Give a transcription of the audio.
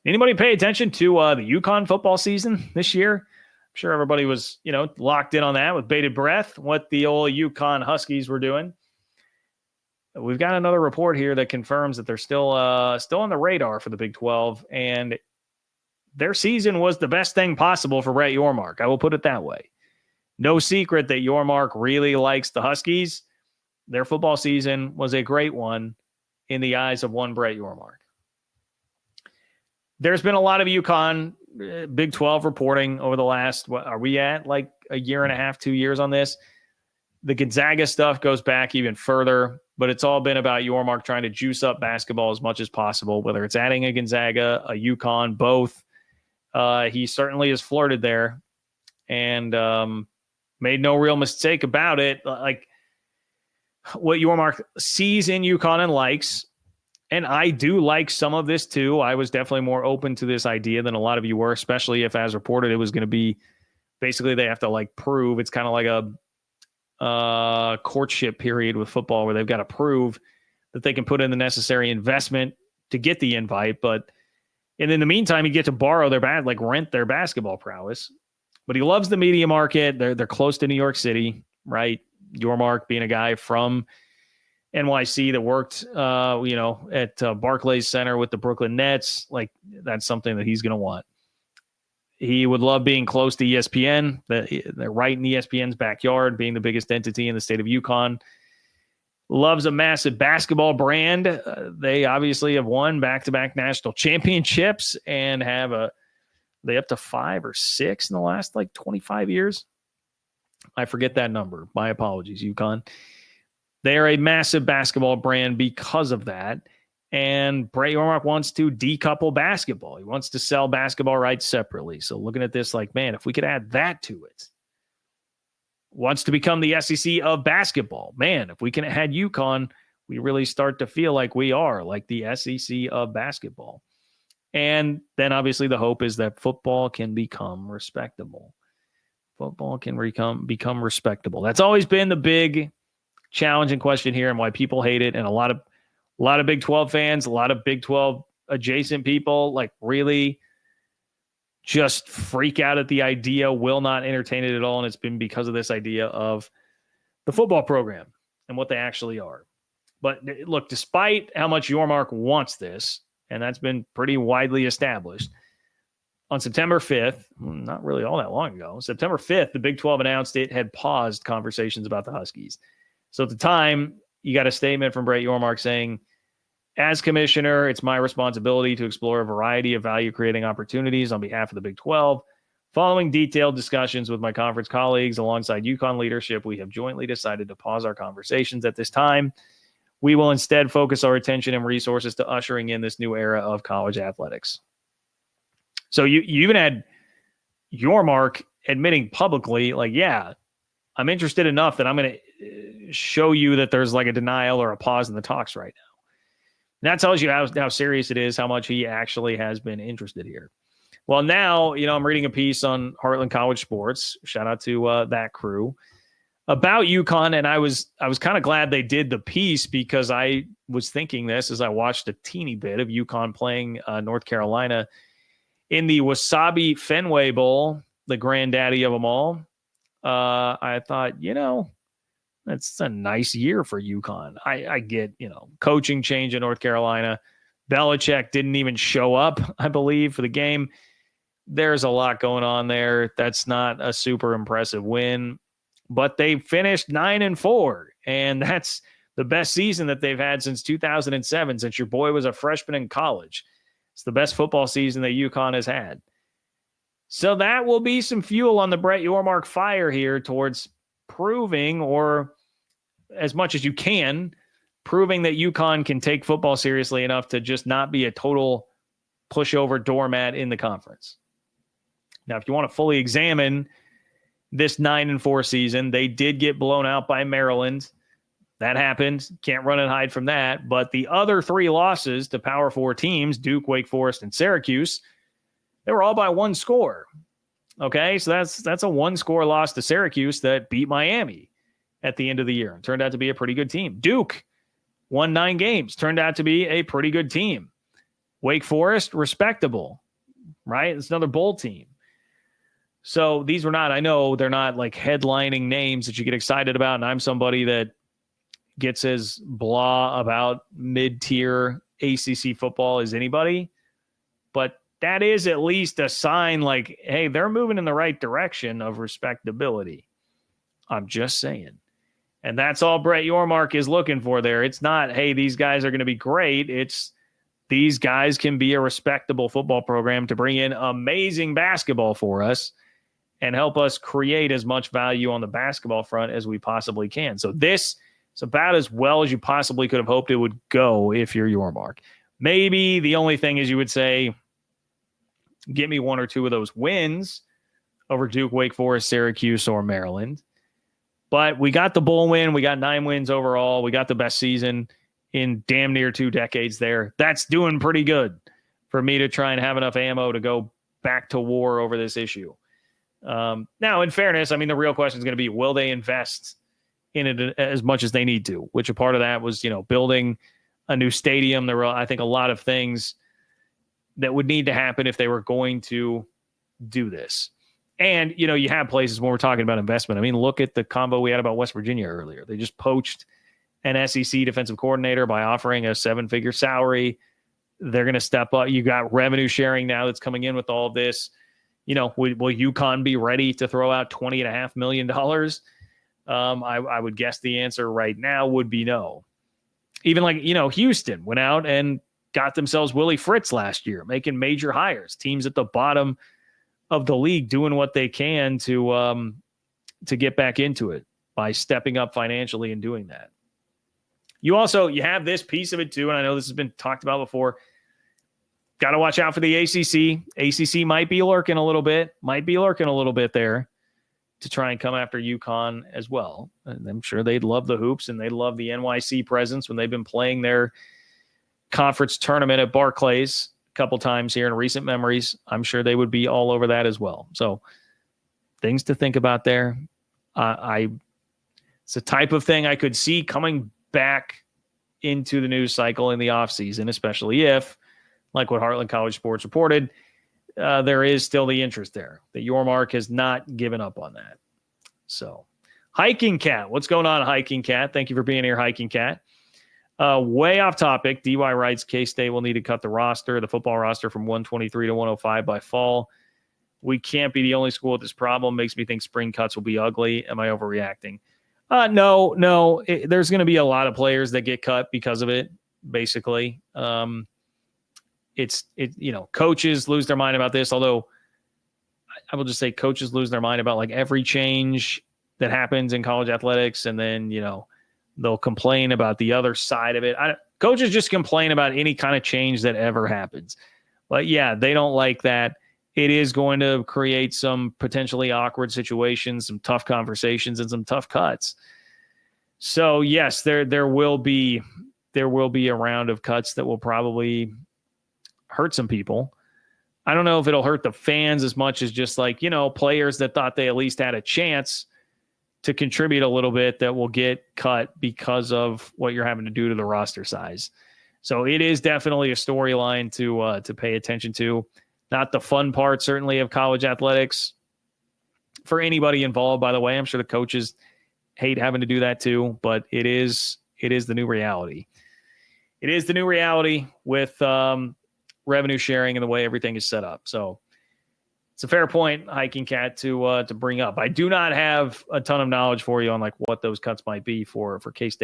Anybody pay attention to the UConn football season this year? I'm sure everybody was, locked in on that with bated breath, what the old UConn Huskies were doing. We've got another report here that confirms that they're still on the radar for the Big 12, and their season was the best thing possible for Bret Yormark. I will put it that way. No secret that Yormark really likes the Huskies. Their football season was a great one in the eyes of one Bret Yormark. There's been a lot of UConn Big 12 reporting over the last, what are we at, like a year and a half, 2 years on this? The Gonzaga stuff goes back even further, but it's all been about Yormark trying to juice up basketball as much as possible, whether it's adding a Gonzaga, a UConn, both. He certainly has flirted there and made no real mistake about it. Like what Yormark sees in UConn and likes, and I do like some of this too. I was definitely more open to this idea than a lot of you were, especially if, as reported, it was going to be basically they have to like prove. It's kind of like a courtship period with football where they've got to prove that they can put in the necessary investment to get the invite. And in the meantime, you get to borrow rent their basketball prowess. But he loves the media market. They're close to New York City, right? Yormark being a guy from NYC that worked, at Barclays Center with the Brooklyn Nets. Like, that's something that he's going to want. He would love being close to ESPN. They're right in ESPN's backyard, being the biggest entity in the state of UConn. Loves a massive basketball brand. They obviously have won back-to-back national championships and have they up to 5 or 6 in the last 25 years. I forget that number. My apologies, UConn. They are a massive basketball brand because of that. And Bret Yormark wants to decouple basketball. He wants to sell basketball rights separately. So looking at this man, if we could add that to it. Wants to become the SEC of basketball. Man, if we can add UConn, we really start to feel like we are like the SEC of basketball. And then obviously the hope is that football can become respectable. Football can become respectable. That's always been the big challenging question here and why people hate it. And a lot of Big 12 fans, a lot of Big 12 adjacent people really just freak out at the idea, will not entertain it at all. And it's been because of this idea of the football program and what they actually are. But look, despite how much Yormark wants this, and that's been pretty widely established, on September 5th, not really all that long ago, September 5th, the Big 12 announced it had paused conversations about the Huskies. So at the time, you got a statement from Bret Yormark saying, as commissioner, it's my responsibility to explore a variety of value-creating opportunities on behalf of the Big 12. Following detailed discussions with my conference colleagues alongside UConn leadership, we have jointly decided to pause our conversations at this time. We will instead focus our attention and resources to ushering in this new era of college athletics. So you even had Yormark admitting publicly, yeah, I'm interested enough that I'm going to show you that there's a denial or a pause in the talks right now. And that tells you how serious it is, how much he actually has been interested here. Well, now, I'm reading a piece on Heartland College Sports. Shout out to that crew about UConn. And I was kind of glad they did the piece because I was thinking this as I watched a teeny bit of UConn playing North Carolina in the Wasabi Fenway Bowl, the granddaddy of them all. I thought, that's a nice year for UConn. I get, coaching change in North Carolina. Belichick didn't even show up, I believe, for the game. There's a lot going on there. That's not a super impressive win, but they finished 9-4, and that's the best season that they've had since 2007, since your boy was a freshman in college. It's the best football season that UConn has had. So that will be some fuel on the Bret Yormark fire here towards proving, or as much as you can, proving that UConn can take football seriously enough to just not be a total pushover doormat in the conference. Now, if you want to fully examine this 9-4 season, they did get blown out by Maryland. That happened. Can't run and hide from that. But the other 3 losses to Power 4 teams, Duke, Wake Forest, and Syracuse, they were all by 1 score. Okay, so that's a 1-score loss to Syracuse that beat Miami at the end of the year. It turned out to be a pretty good team. Duke won 9 games. Turned out to be a pretty good team. Wake Forest, respectable, right? It's another bowl team. So these were not, I know they're not like headlining names that you get excited about. And I'm somebody that gets as blah about mid-tier ACC football as anybody. But that is at least a sign like, hey, they're moving in the right direction of respectability. I'm just saying. And that's all Bret Yormark is looking for there. It's not, hey, these guys are going to be great. It's these guys can be a respectable football program to bring in amazing basketball for us and help us create as much value on the basketball front as we possibly can. So this is about as well as you possibly could have hoped it would go if you're Yormark. Maybe the only thing is you would say, get me one or two of those wins over Duke, Wake Forest, Syracuse, or Maryland. But we got the bowl win. We got 9 wins overall. We got the best season in damn near 2 decades there. That's doing pretty good for me to try and have enough ammo to go back to war over this issue. Now, in fairness, I mean, the real question is going to be, will they invest in it as much as they need to? Which a part of that was, building a new stadium. There were, I think, a lot of things that would need to happen if they were going to do this. And, you have places when we're talking about investment. I mean, look at the combo we had about West Virginia earlier. They just poached an SEC defensive coordinator by offering a 7-figure salary. They're going to step up. You got revenue sharing now that's coming in with all of this. Will UConn be ready to throw out $20.5 million? I would guess the answer right now would be no. Even like, Houston went out and got themselves Willie Fritz last year, making major hires. Teams at the bottom of the league doing what they can to get back into it by stepping up financially and doing that. You have this piece of it too, and I know this has been talked about before. Got to watch out for the ACC. ACC might be lurking a little bit there to try and come after UConn as well. And I'm sure they'd love the hoops and they'd love the NYC presence when they've been playing their conference tournament at Barclays a couple times here in recent memories. I'm sure they would be all over that as well. So things to think about there. It's the type of thing I could see coming back into the news cycle in the offseason, especially if, like what Heartland College Sports reported, there is still the interest there. That Yormark has not given up on that. So, Hiking Cat. What's going on, Hiking Cat? Thank you for being here, Hiking Cat. Way off topic. DY writes, K-State will need to cut the football roster from 123 to 105 by fall. We can't be the only school with this problem. Makes me think spring cuts will be ugly. Am I overreacting? No. There's going to be a lot of players that get cut because of it, basically. Coaches lose their mind about this, although I will just say coaches lose their mind about like every change that happens in college athletics. And then, they'll complain about the other side of it. Coaches just complain about any kind of change that ever happens. But yeah, they don't like that. It is going to create some potentially awkward situations, some tough conversations, and some tough cuts. So yes, there will be a round of cuts that will probably hurt some people. I don't know if it'll hurt the fans as much as just like, players that thought they at least had a chance to contribute a little bit that will get cut because of what you're having to do to the roster size. So it is definitely a storyline to pay attention to. Not the fun part, certainly, of college athletics for anybody involved, by the way. I'm sure the coaches hate having to do that too, but it is the new reality. It is the new reality with revenue sharing and the way everything is set up. So it's a fair point, Hiking Cat, to bring up. I do not have a ton of knowledge for you on like what those cuts might be for K-State